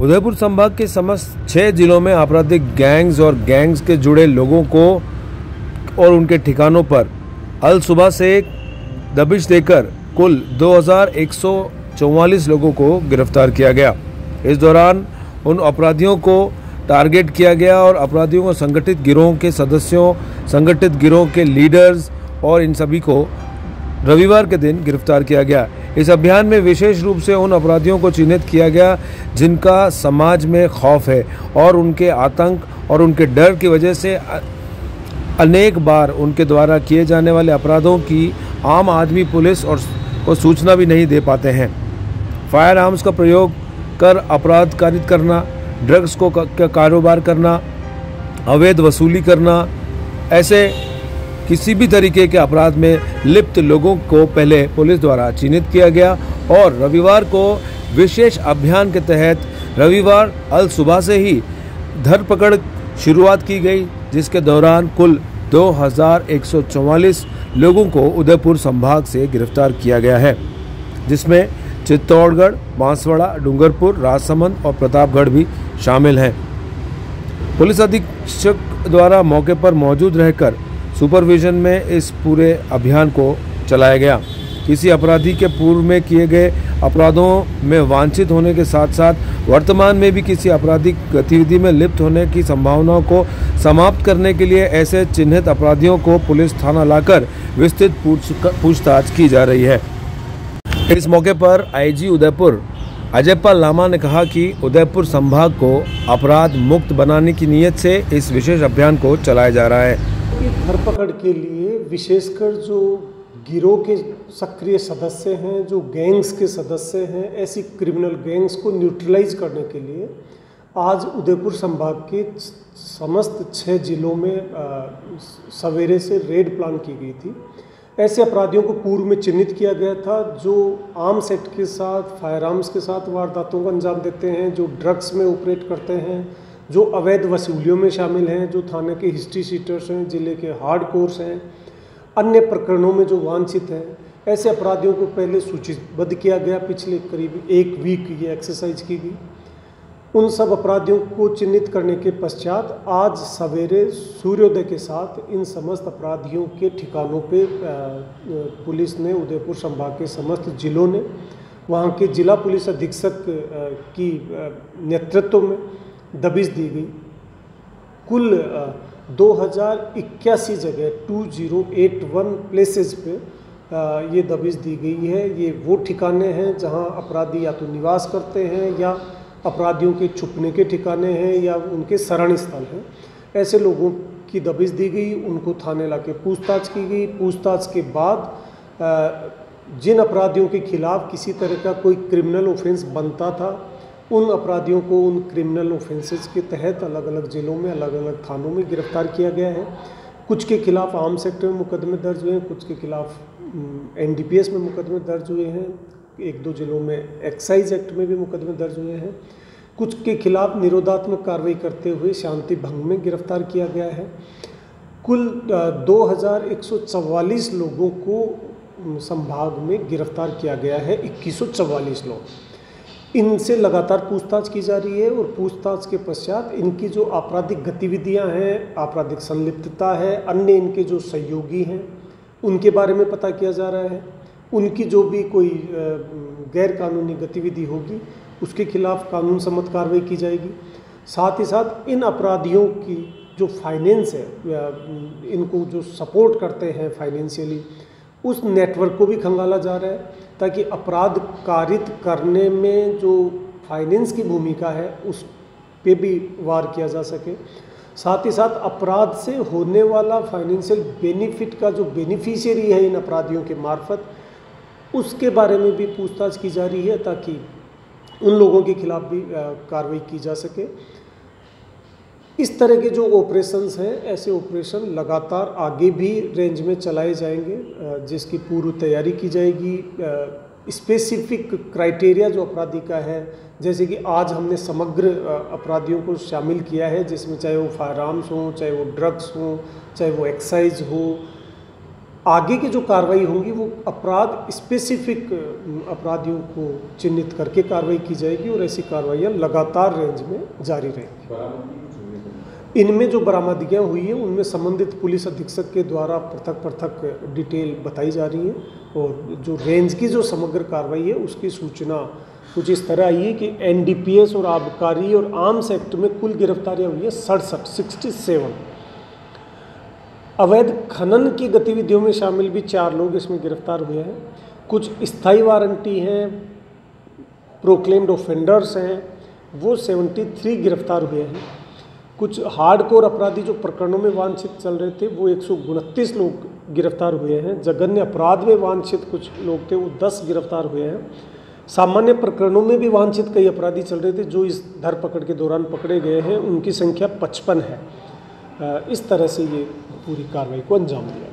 उदयपुर संभाग के समस्त 6 जिलों में आपराधिक गैंग्स और गैंग्स के जुड़े लोगों को और उनके ठिकानों पर अल सुबह से दबिश देकर कुल 2144 लोगों को गिरफ्तार किया गया। इस दौरान उन अपराधियों को टारगेट किया गया और अपराधियों को संगठित गिरोह के सदस्यों, संगठित गिरोह के लीडर्स और इन सभी को रविवार के दिन गिरफ्तार किया गया। इस अभियान में विशेष रूप से उन अपराधियों को चिन्हित किया गया जिनका समाज में खौफ है और उनके आतंक और उनके डर की वजह से अनेक बार उनके द्वारा किए जाने वाले अपराधों की आम आदमी पुलिस और को सूचना भी नहीं दे पाते हैं। फायर आर्म्स का प्रयोग कर अपराध कारित करना, ड्रग्स को कारोबार करना, अवैध वसूली करना, ऐसे किसी भी तरीके के अपराध में लिप्त लोगों को पहले पुलिस द्वारा चिन्हित किया गया और रविवार को विशेष अभियान के तहत रविवार अल सुबह से ही धरपकड़ शुरुआत की गई, जिसके दौरान कुल 2144 लोगों को उदयपुर संभाग से गिरफ्तार किया गया है, जिसमें चित्तौड़गढ़, बांसवाड़ा, डूंगरपुर, राजसमंद और प्रतापगढ़ भी शामिल हैं। पुलिस अधीक्षक द्वारा मौके पर मौजूद रहकर सुपरविजन में इस पूरे अभियान को चलाया गया। किसी अपराधी के पूर्व में किए गए अपराधों में वांछित होने के साथ साथ वर्तमान में भी किसी आपराधिक गतिविधि में लिप्त होने की संभावनाओं को समाप्त करने के लिए ऐसे चिन्हित अपराधियों को पुलिस थाना लाकर विस्तृत पूछताछ की जा रही है। इस मौके पर आईजी उदयपुर अजयपाल लामा ने कहा कि उदयपुर संभाग को अपराध मुक्त बनाने की नीयत से इस विशेष अभियान को चलाया जा रहा है। धरपकड़ के लिए विशेषकर जो गिरोह के सक्रिय सदस्य हैं, जो गैंग्स के सदस्य हैं, ऐसी क्रिमिनल गैंग्स को न्यूट्रलाइज करने के लिए आज उदयपुर संभाग के समस्त 6 जिलों में सवेरे से रेड प्लान की गई थी। ऐसे अपराधियों को पूर्व में चिन्हित किया गया था जो आर्म्स एक्ट के साथ, फायर आर्म्स के साथ वारदातों को अंजाम देते हैं, जो ड्रग्स में ऑपरेट करते हैं, जो अवैध वसूलियों में शामिल हैं, जो थाने के हिस्ट्री शीटर्स हैं, जिले के हार्ड कोर्स हैं, अन्य प्रकरणों में जो वांछित हैं, ऐसे अपराधियों को पहले सूचीबद्ध किया गया। पिछले करीब 1 वीक ये एक्सरसाइज की गई। उन सब अपराधियों को चिन्हित करने के पश्चात आज सवेरे सूर्योदय के साथ इन समस्त अपराधियों के ठिकानों पे पुलिस ने, उदयपुर संभाग के समस्त जिलों ने, वहाँ के जिला पुलिस अधीक्षक की नेतृत्व में दबिश दी गई। कुल 2081 जगह 2081 प्लेसेस पे ये दबिश दी गई है। ये वो ठिकाने हैं जहां अपराधी या तो निवास करते हैं या अपराधियों के छुपने के ठिकाने हैं या उनके शरण स्थल हैं। ऐसे लोगों की दबिश दी गई, उनको थाने लाके पूछताछ की गई। पूछताछ के बाद जिन अपराधियों के खिलाफ किसी तरह का कोई क्रिमिनल ऑफेंस बनता था, उन अपराधियों को उन क्रिमिनल ऑफेंसेस के तहत अलग अलग जिलों में, अलग अलग थानों में गिरफ्तार किया गया है। कुछ के खिलाफ आर्म्स एक्ट में मुकदमे दर्ज हुए हैं, कुछ के खिलाफ एनडीपीएस में मुकदमे दर्ज हुए हैं, 1-2 जिलों में एक्साइज एक्ट में भी मुकदमे दर्ज हुए हैं। कुछ के खिलाफ निरोधात्मक कार्रवाई करते हुए शांति भंग में गिरफ्तार किया गया है। कुल 2144 लोगों को संभाग में गिरफ्तार किया गया है, 2144 लोग। इनसे लगातार पूछताछ की जा रही है और पूछताछ के पश्चात इनकी जो आपराधिक गतिविधियां हैं, आपराधिक संलिप्तता है, अन्य इनके जो सहयोगी हैं, उनके बारे में पता किया जा रहा है। उनकी जो भी कोई गैर कानूनी गतिविधि होगी उसके खिलाफ कानून सम्मत कार्रवाई की जाएगी। साथ ही साथ इन अपराधियों की जो फाइनेंस है, इनको जो सपोर्ट करते हैं फाइनेंशियली, उस नेटवर्क को भी खंगाला जा रहा है ताकि अपराध कारित करने में जो फाइनेंस की भूमिका है उस पे भी वार किया जा सके। साथ ही साथ अपराध से होने वाला फाइनेंशियल बेनिफिट का जो बेनिफिशियरी है इन अपराधियों के मार्फत, उसके बारे में भी पूछताछ की जा रही है ताकि उन लोगों के खिलाफ भी कार्रवाई की जा सके। इस तरह के जो ऑपरेशंस हैं, ऐसे ऑपरेशन लगातार आगे भी रेंज में चलाए जाएंगे, जिसकी पूर्व तैयारी की जाएगी। स्पेसिफिक क्राइटेरिया जो अपराधी का है, जैसे कि आज हमने समग्र अपराधियों को शामिल किया है, जिसमें चाहे वो फायर आर्म्स हों, चाहे वो ड्रग्स हों, चाहे वो एक्साइज हो, आगे की जो कार्रवाई होंगी वो अपराध स्पेसिफिक अपराधियों को चिन्हित करके कार्रवाई की जाएगी और ऐसी कार्रवाइयाँ लगातार रेंज में जारी रहेंगी। इनमें जो बरामदगियाँ हुई हैं उनमें संबंधित पुलिस अधीक्षक के द्वारा पृथक पृथक डिटेल बताई जा रही हैं और जो रेंज की जो समग्र कार्रवाई है उसकी सूचना कुछ इस तरह आई है कि NDPS और आबकारी और आर्म्स एक्ट में कुल गिरफ्तारियाँ हुई है 67। अवैध खनन की गतिविधियों में शामिल भी 4 लोग इसमें गिरफ्तार हुए हैं। कुछ स्थायी वारंटी हैं, प्रोक्लेम्ड ऑफेंडर्स हैं, वो 73 गिरफ्तार हुए हैं। कुछ हार्डकोर अपराधी जो प्रकरणों में वांछित चल रहे थे वो 129 लोग गिरफ्तार हुए हैं। जघन्य अपराध में वांछित कुछ लोग थे वो 10 गिरफ्तार हुए हैं। सामान्य प्रकरणों में भी वांछित कई अपराधी चल रहे थे जो इस धरपकड़ के दौरान पकड़े गए हैं, उनकी संख्या 55 है। इस तरह से ये पूरी कार्रवाई को अंजाम दिया।